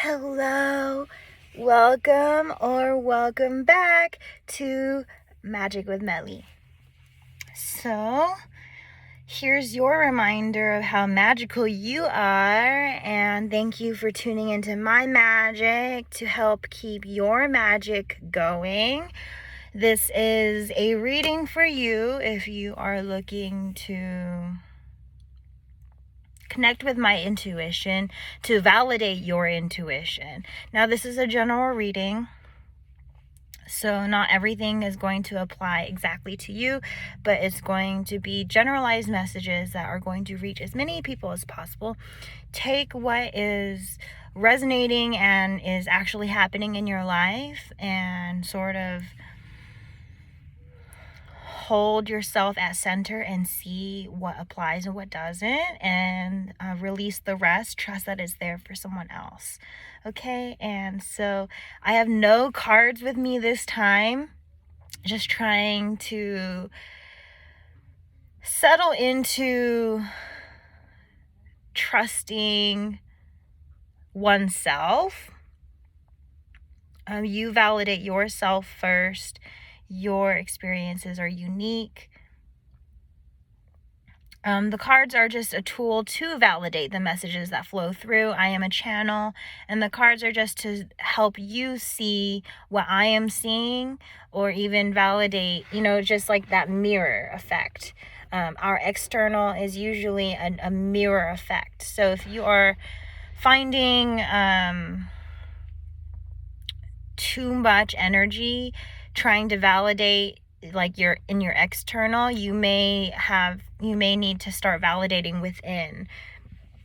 Hello, welcome back to Magic with Melly. So, here's your reminder of how magical you are, and thank you for tuning into my magic to help keep your magic going. This is a reading for you if you are looking to connect with my intuition, to validate your intuition. Now, this is a general reading, so not everything is going to apply exactly to you, but it's going to be generalized messages that are going to reach as many people as possible. Take what is resonating and is actually happening in your life and sort of hold yourself at center and see what applies and what doesn't, and release the rest. Trust that it's there for someone else. Okay, and so I have no cards with me this time. Just trying to settle into trusting oneself. You validate yourself first. Your experiences are unique. The cards are just a tool to validate the messages that flow through. I am a channel, and the cards are just to help you see what I am seeing, or even validate, just like that mirror effect. Our external is usually a mirror effect. So if you are finding too much energy trying to validate like you're in your external, you may need to start validating within,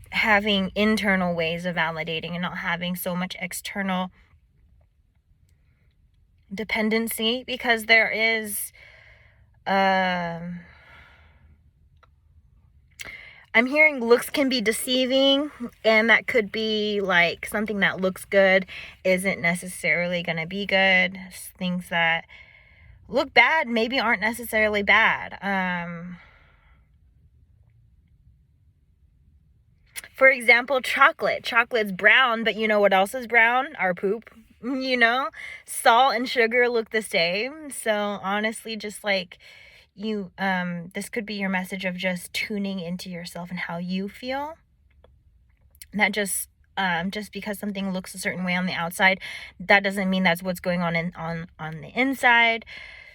having internal ways of validating and not having so much external dependency, because there is I'm hearing looks can be deceiving, and that could be like something that looks good isn't necessarily going to be good. Things that look bad maybe aren't necessarily bad. For example, chocolate. Chocolate's brown, but you know what else is brown? Our poop. Salt and sugar look the same. So honestly, just like this could be your message of just tuning into yourself and how you feel. Not just because something looks a certain way on the outside, that doesn't mean that's what's going on on the inside.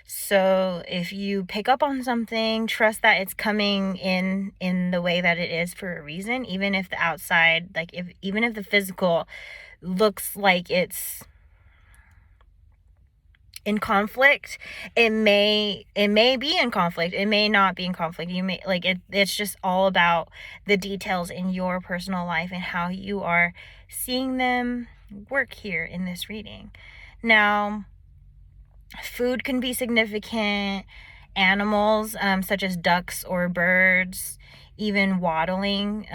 So if you pick up on something, trust that it's coming in the way that it is for a reason, even if the outside, even if the physical looks like it's in conflict. It may be in conflict. It may not be in conflict. You may it's just all about the details in your personal life and how you are seeing them work here in this reading. Now, food can be significant. Animals, such as ducks or birds, even waddling,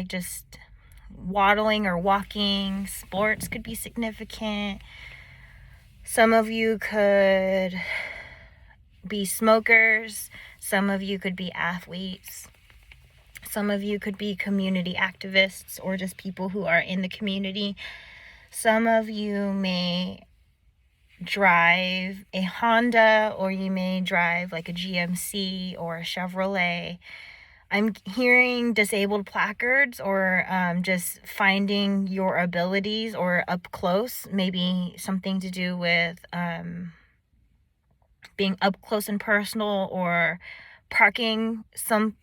just waddling or walking. Sports could be significant. Some of you could be smokers. Some of you could be athletes. Some of you could be community activists or just people who are in the community. Some of you may drive a Honda, or you may drive like a GMC or a Chevrolet. I'm hearing disabled placards, or just finding your abilities, or up close, maybe something to do with being up close and personal, or parking,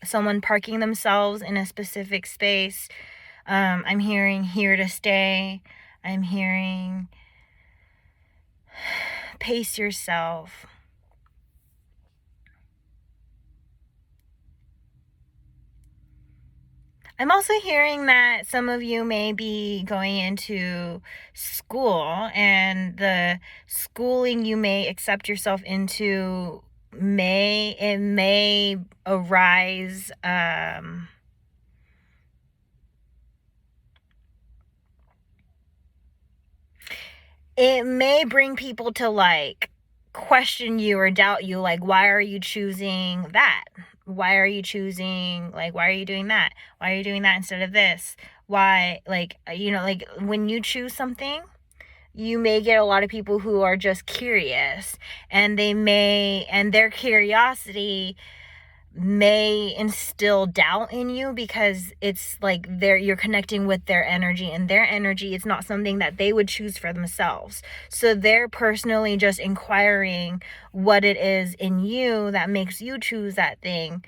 someone parking themselves in a specific space. I'm hearing here to stay. I'm hearing pace yourself. I'm also hearing that some of you may be going into school, and the schooling you may accept yourself into may arise it may bring people to question you or doubt you, why are you choosing that? Why are you choosing, why are you doing that? Why are you doing that instead of this? why, like, like when you choose something, you may get a lot of people who are just curious, and and their curiosity may instill doubt in you, because it's like you're connecting with their energy, and their energy, it's not something that they would choose for themselves. So they're personally just inquiring what it is in you that makes you choose that thing,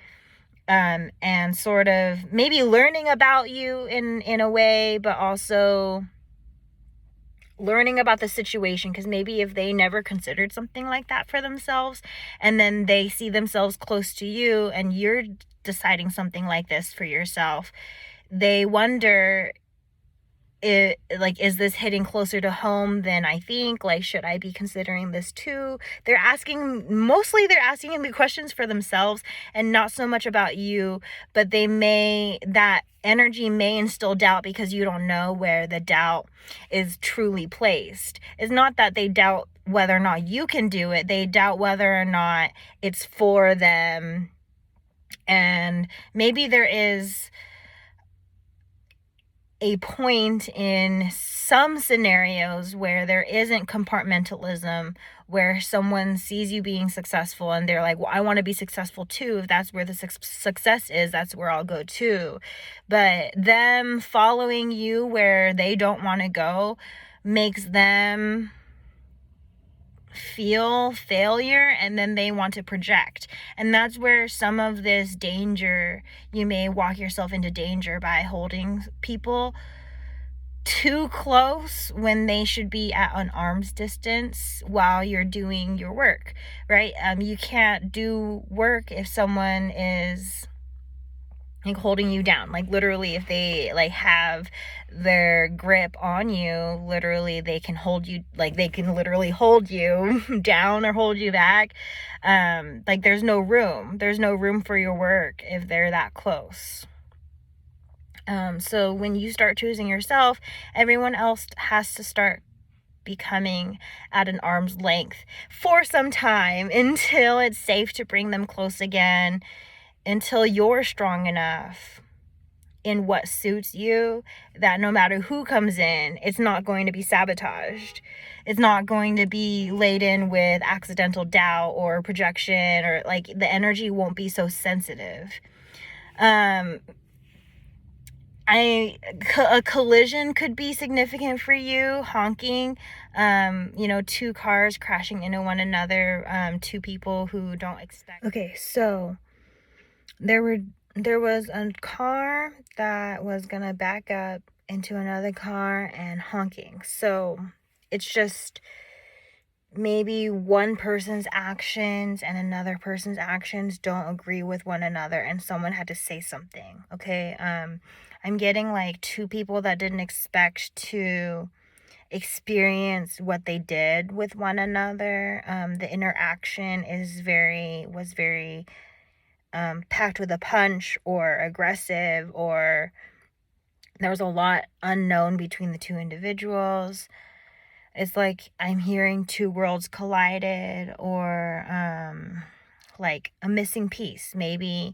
and sort of maybe learning about you in a way, but also learning about the situation, because maybe if they never considered something like that for themselves, and then they see themselves close to you and you're deciding something like this for yourself, they wonder, is this hitting closer to home than I think? Like, should I be considering this too? They're asking the questions for themselves and not so much about you, but that energy may instill doubt, because you don't know where the doubt is truly placed. It's not that they doubt whether or not you can do it, they doubt whether or not it's for them. And maybe there is a point in some scenarios where there isn't compartmentalism, where someone sees you being successful and they're like, well, I want to be successful too. If that's where the success is, that's where I'll go too. But them following you where they don't want to go makes them feel failure, and then they want to project. And that's where some of this danger, you may walk yourself into danger by holding people too close when they should be at an arm's distance while you're doing your work, right? You can't do work if someone is like holding you down. Like, literally, if they like have their grip on you, literally they can hold you, like they can literally hold you down or hold you back. Like, there's no room for your work if they're that close. So when you start choosing yourself, everyone else has to start becoming at an arm's length for some time, until it's safe to bring them close again, until you're strong enough in what suits you that no matter who comes in, it's not going to be sabotaged. It's not going to be laden with accidental doubt or projection, or like the energy won't be so sensitive. A collision could be significant for you, honking, two cars crashing into one another, two people who don't expect. Okay, so there was a car that was gonna back up into another car and honking. So it's just maybe one person's actions and another person's actions don't agree with one another, and someone had to say something. Okay, I'm getting like two people that didn't expect to experience what they did with one another. The interaction was very packed with a punch or aggressive, or there was a lot unknown between the two individuals. It's like I'm hearing two worlds collided, or like a missing piece. Maybe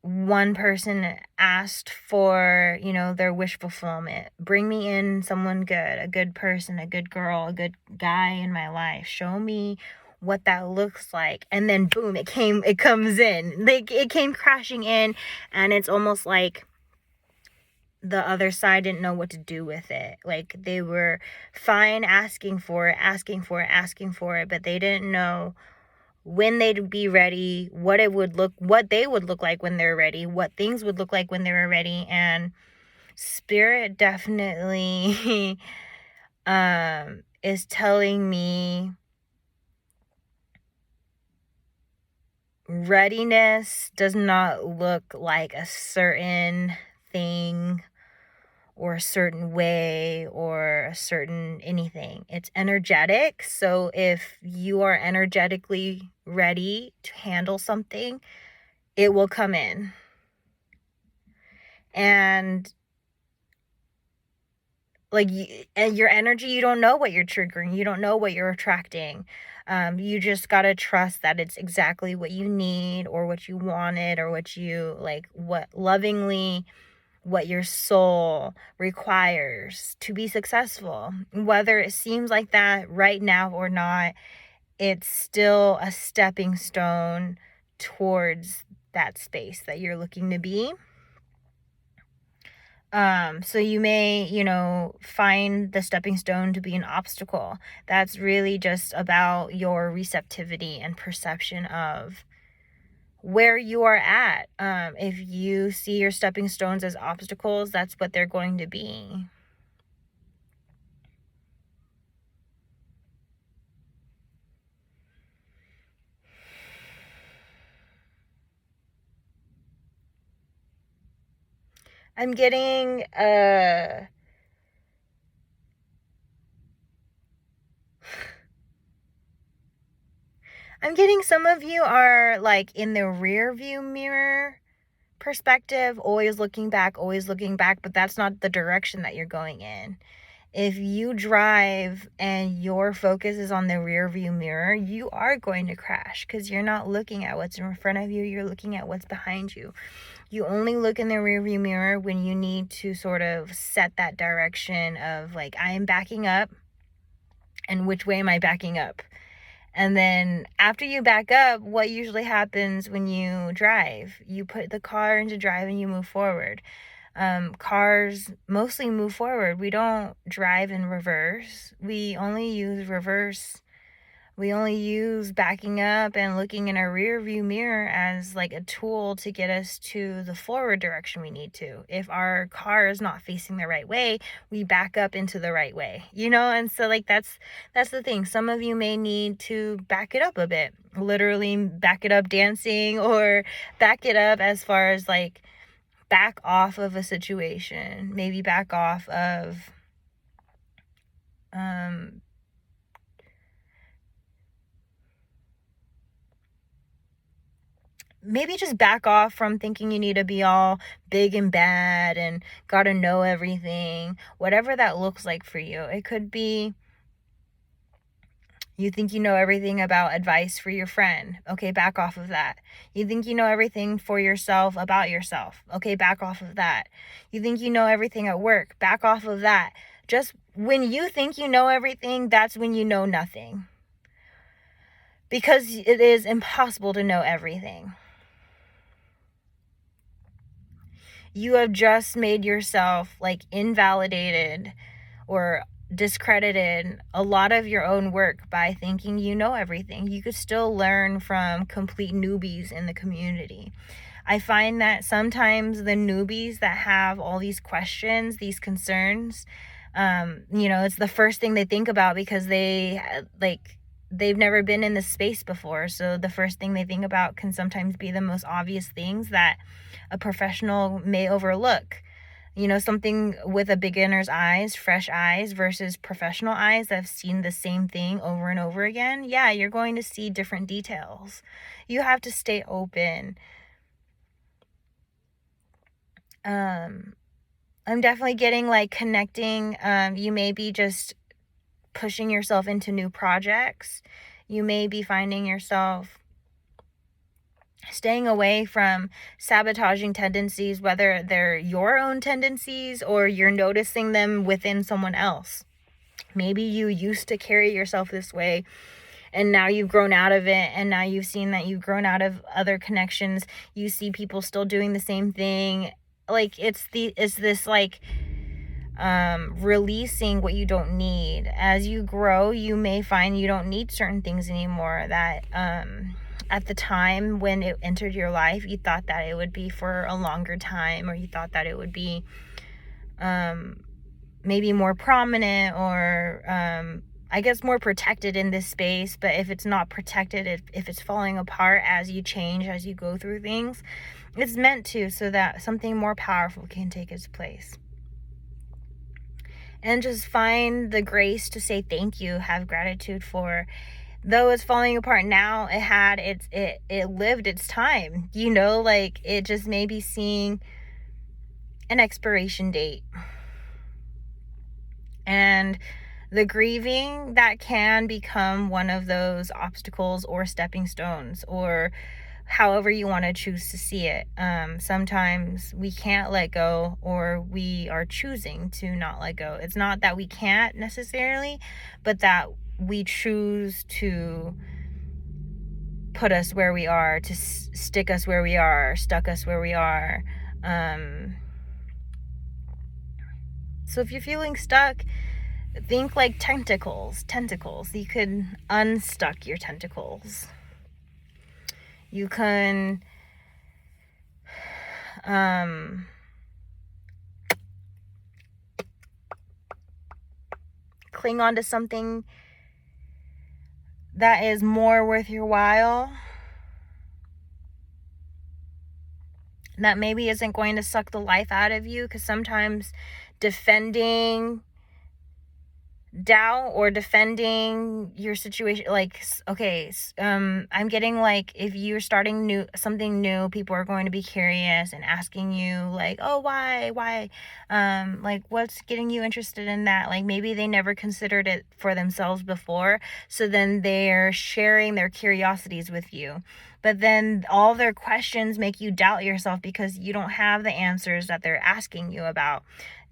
one person asked for, their wish fulfillment. Bring me in someone good, a good person, a good girl, a good guy in my life. Show me what that looks like. And then boom, it comes in. Like, it came crashing in, and it's almost like the other side didn't know what to do with it. Like, they were fine asking for it, but they didn't know when they'd be ready, what they would look like when they're ready, what things would look like when they were ready. And spirit definitely is telling me readiness does not look like a certain thing or a certain way or a certain anything. It's energetic. So if you are energetically ready to handle something, it will come in. And like, and your energy, you don't know what you're triggering. You don't know what you're attracting. You just got to trust that it's exactly what you need, or what you wanted, or what you like, what lovingly what your soul requires to be successful. Whether it seems like that right now or not, it's still a stepping stone towards that space that you're looking to be. So you may, find the stepping stone to be an obstacle. That's really just about your receptivity and perception of where you are at. If you see your stepping stones as obstacles, that's what they're going to be. I'm getting some of you are like in the rear view mirror perspective, always looking back, but that's not the direction that you're going in. If you drive and your focus is on the rear view mirror, you are going to crash because you're not looking at what's in front of you, you're looking at what's behind you. You only look in the rear view mirror when you need to sort of set that direction of like, I am backing up, and which way am I backing up? And then after you back up, what usually happens when you drive? You put the car into drive and you move forward. Cars mostly move forward. We don't drive in reverse. We only use reverse. We only use backing up and looking in our rear view mirror as like a tool to get us to the forward direction we need to. If our car is not facing the right way, we back up into the right way, and so like that's the thing. Some of you may need to back it up a bit, literally back it up dancing, or back it up as far as like back off of a situation, maybe back off of maybe just back off from thinking you need to be all big and bad and gotta know everything, whatever that looks like for you. It could be you think you know everything about advice for your friend. Okay, back off of that. You think you know everything for yourself about yourself. Okay, back off of that. You think you know everything at work. Back off of that. Just when you think you know everything, that's when you know nothing. Because it is impossible to know everything. You have just made yourself like invalidated or discredited a lot of your own work by thinking you know everything. You could still learn from complete newbies in the community. I find that sometimes the newbies that have all these questions, these concerns, it's the first thing they think about because they've never been in this space before. So the first thing they think about can sometimes be the most obvious things that a professional may overlook. Something with a beginner's eyes, fresh eyes versus professional eyes that have seen the same thing over and over again. Yeah, you're going to see different details. You have to stay open. I'm definitely getting like connecting. You may be just pushing yourself into new projects. You may be finding yourself staying away from sabotaging tendencies, whether they're your own tendencies or you're noticing them within someone else. Maybe you used to carry yourself this way and now you've grown out of it, and now you've seen that you've grown out of other connections. You see people still doing the same thing. Like it's this like releasing what you don't need. As you grow, you may find you don't need certain things anymore that at the time when it entered your life, you thought that it would be for a longer time, or you thought that it would be maybe more prominent, or I guess more protected in this space. But if it's not protected, if it's falling apart as you change, as you go through things, it's meant to, so that something more powerful can take its place. And just find the grace to say thank you, have gratitude for, though it's falling apart now, it lived its time, like it just may be seeing an expiration date. And the grieving, that can become one of those obstacles or stepping stones, or however you want to choose to see it. Sometimes we can't let go, or we are choosing to not let go. It's not that we can't necessarily, but that we choose to put us where we are, to stick us where we are, stuck us where we are. So if you're feeling stuck, think like tentacles. You could unstuck your tentacles. You can cling on to something that is more worth your while, that maybe isn't going to suck the life out of you, because sometimes defending doubt or defending your situation, like, okay, I'm getting like, if you're starting something new, people are going to be curious and asking you like, oh, why, like, what's getting you interested in that? Like, maybe they never considered it for themselves before, so then they're sharing their curiosities with you, but then all their questions make you doubt yourself because you don't have the answers that they're asking you about.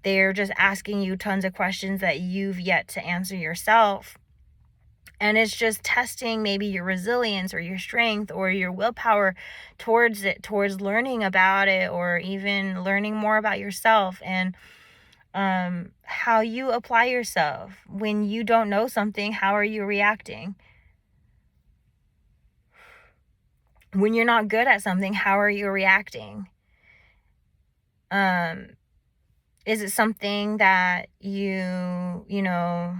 They're just asking you tons of questions that you've yet to answer yourself. And it's just testing maybe your resilience or your strength or your willpower towards it, towards learning about it, or even learning more about yourself, and how you apply yourself. When you don't know something, how are you reacting? When you're not good at something, how are you reacting? Is it something that you know,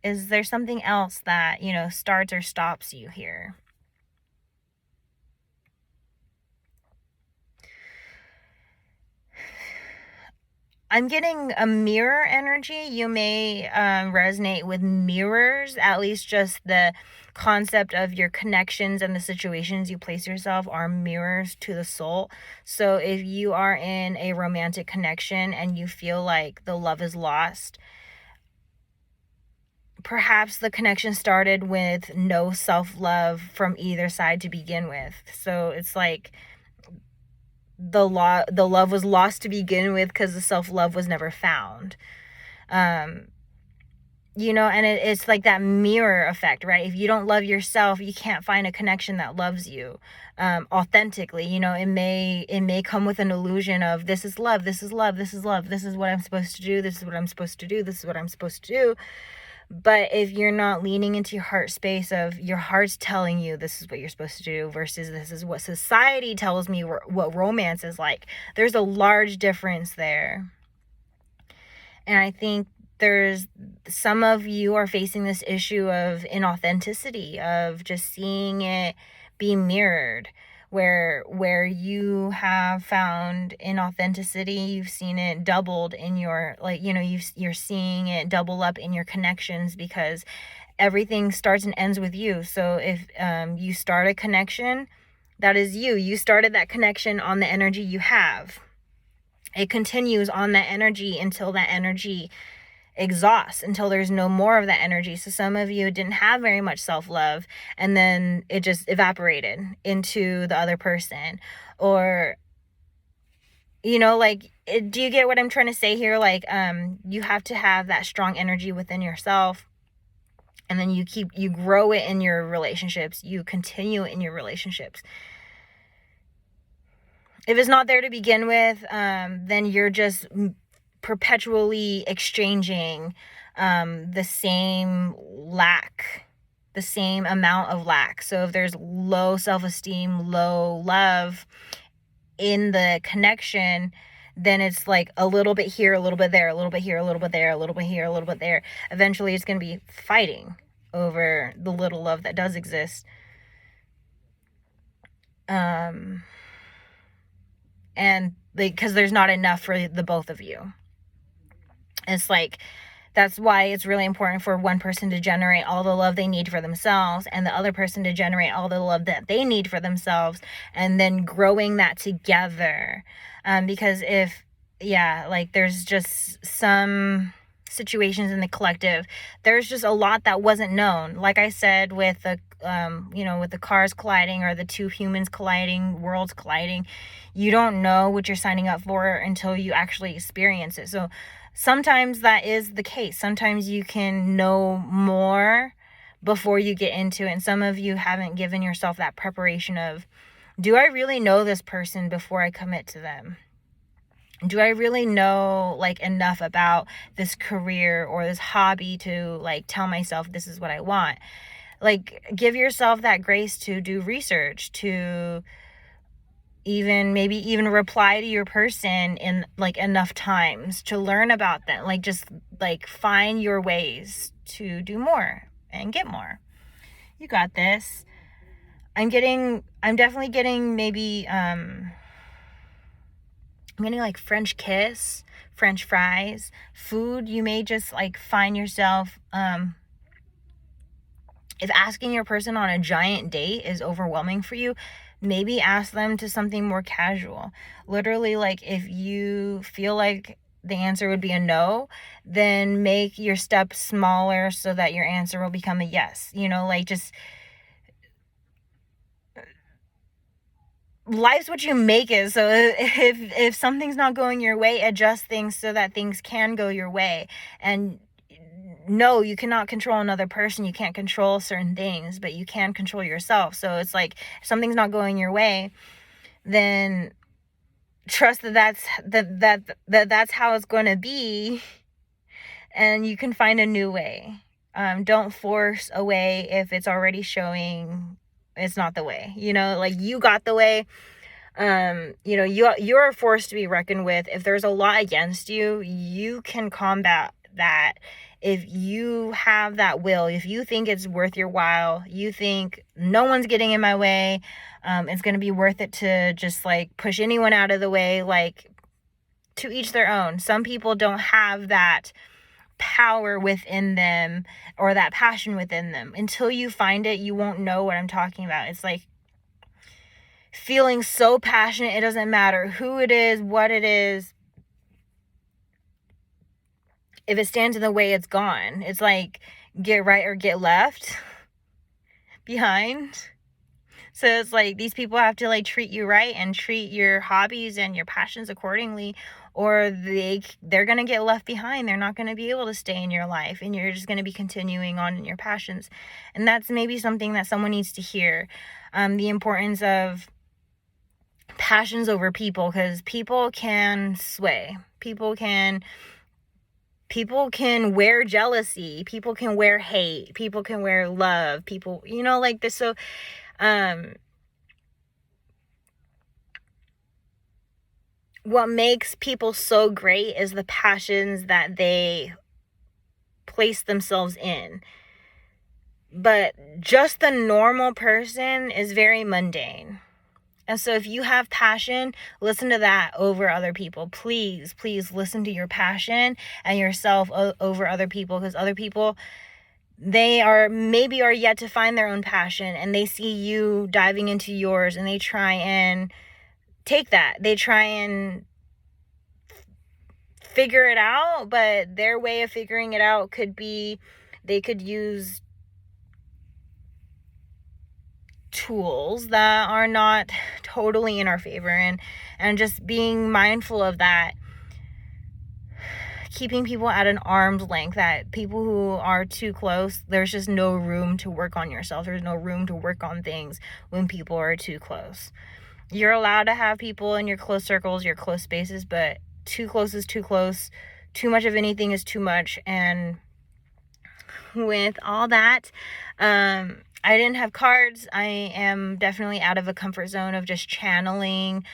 is there something else that, starts or stops you here? I'm getting a mirror energy. You may resonate with mirrors, at least just the concept of your connections and the situations you place yourself are mirrors to the soul. So if you are in a romantic connection and you feel like the love is lost, perhaps the connection started with no self-love from either side to begin with. So it's like the love was lost to begin with because the self-love was never found. And it's like that mirror effect, right? If you don't love yourself, you can't find a connection that loves you authentically. It may come with an illusion of, this is love, this is love, this is love, this is what I'm supposed to do, this is what I'm supposed to do, this is what I'm supposed to do. But if you're not leaning into your heart space of, your heart's telling you this is what you're supposed to do versus this is what society tells me what romance is like, there's a large difference there. And I think there's some of you are facing this issue of inauthenticity, of just seeing it be mirrored, where you have found inauthenticity, you've seen it doubled in your, like, you're seeing it double up in your connections, because everything starts and ends with you. So if you start a connection, that is you started that connection on the energy you have. It continues on that energy until that energy exhausts, until there's no more of that energy. So some of you didn't have very much self-love, and then it just evaporated into the other person. Or do you get what I'm trying to say here? Like, you have to have that strong energy within yourself, and then you grow it in your relationships, you continue in your relationships. If it's not there to begin with, then you're just perpetually exchanging the same amount of lack. So if there's low self-esteem, low love in the connection, then it's like a little bit here, a little bit there, a little bit here, a little bit there, a little bit here, a little bit there. Eventually it's going to be fighting over the little love that does exist. And because there's not enough for the both of you. It's like, that's why it's really important for one person to generate all the love they need for themselves, and the other person to generate all the love that they need for themselves, and then growing that together. Because there's just some situations in the collective. There's just a lot that wasn't known. Like I said, with the with the cars colliding or the two humans colliding, worlds colliding, you don't know what you're signing up for until you actually experience it. So sometimes that is the case. Sometimes you can know more before you get into it. And some of you haven't given yourself that preparation of, do I really know this person before I commit to them? Do I really know like enough about this career or this hobby to like tell myself this is what I want? Like, give yourself that grace to do research, to maybe even reply to your person in like enough times to learn about them. Like, just like find your ways to do more and get more. You got this. I'm definitely getting maybe I'm getting like French kiss, French fries, food. You may just like find yourself if asking your person on a giant date is overwhelming for you, maybe ask them to something more casual. Literally, like, if you feel like the answer would be a no, then make your step smaller so that your answer will become a yes. Like, just life's what you make it. So if something's not going your way, adjust things so that things can go your way. And no, you cannot control another person. You can't control certain things, but you can control yourself. So it's like, if something's not going your way, then trust that's how it's going to be, and you can find a new way. Don't force a way if it's already showing it's not the way. Like, you got the way. You're a force to be reckoned with. If there's a lot against you, you can combat that. If you have that will, if you think it's worth your while, you think no one's getting in my way, it's going to be worth it to just like push anyone out of the way. Like, to each their own. Some people don't have that power within them or that passion within them. Until you find it, you won't know what I'm talking about. It's like feeling so passionate, it doesn't matter who it is, what it is. If it stands in the way, it's gone. It's like, get right or get left behind. So it's like, these people have to like treat you right and treat your hobbies and your passions accordingly, or they're going to get left behind. They're not going to be able to stay in your life, and you're just going to be continuing on in your passions. And that's maybe something that someone needs to hear. The importance of passions over people, because people can sway. People can wear jealousy. People can wear hate. People can wear love. People, like this. So, what makes people so great is the passions that they place themselves in. But just the normal person is very mundane. And so if you have passion, listen to that over other people. Please, please listen to your passion and yourself over other people, because other people, they are yet to find their own passion, and they see you diving into yours, and they try and take that. They try and figure it out, but their way of figuring it out could be, they could use tools that are not totally in our favor, and just being mindful of that, keeping people at an arm's length. That people who are too close, there's just no room to work on yourself. There's no room to work on things when people are too close. You're allowed to have people in your close circles, your close spaces, but too close is too close. Too much of anything is too much. And with all that, I didn't have cards. I am definitely out of a comfort zone of just channeling,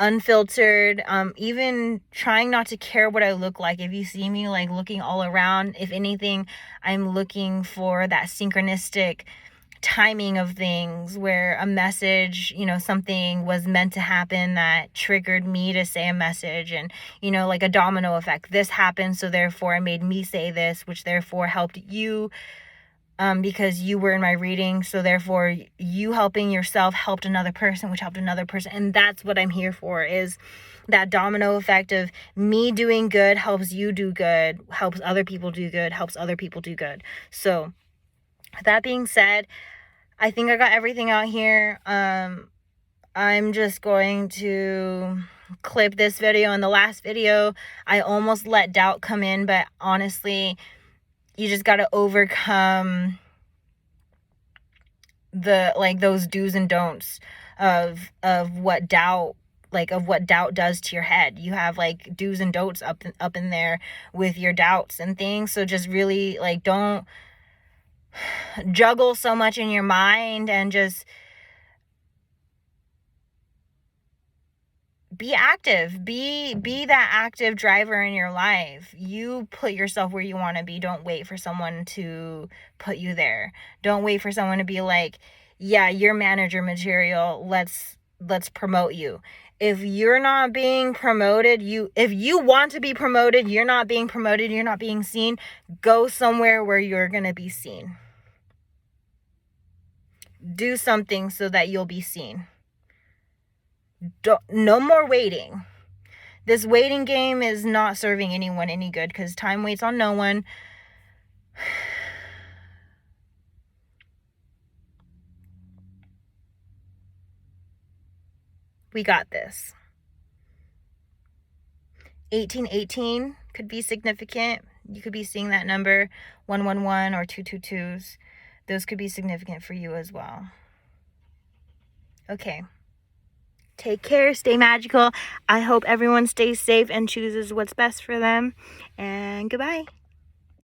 unfiltered, even trying not to care what I look like. If you see me like looking all around, if anything, I'm looking for that synchronistic timing of things where a message, something was meant to happen that triggered me to say a message, and like a domino effect. This happened, so therefore I made me say this, which therefore helped you because you were in my reading. So therefore, you helping yourself helped another person, which helped another person. And that's what I'm here for, is that domino effect of me doing good helps you do good, helps other people do good, helps other people do good. So that being said, I think I got everything out here. I'm just going to clip this video. In the last video, I almost let doubt come in, but honestly, you just got to overcome the, like, those do's and don'ts of what doubt, like, of what doubt does to your head. You have like do's and don'ts up in there with your doubts and things. So just really, like, don't juggle so much in your mind, and just be active. Be that active driver in your life. You put yourself where you want to be. Don't wait for someone to put you there. Don't wait for someone to be like, yeah, you're manager material, let's promote you. If you're not being promoted, if you want to be promoted, you're not being promoted, you're not being seen, go somewhere where you're going to be seen. Do something so that you'll be seen. No more waiting. This waiting game is not serving anyone any good, because time waits on no one. We got this. 1818 could be significant. You could be seeing that number. 111 or 222s. Those could be significant for you as well. Okay. Take care. Stay magical. I hope everyone stays safe and chooses what's best for them. And goodbye.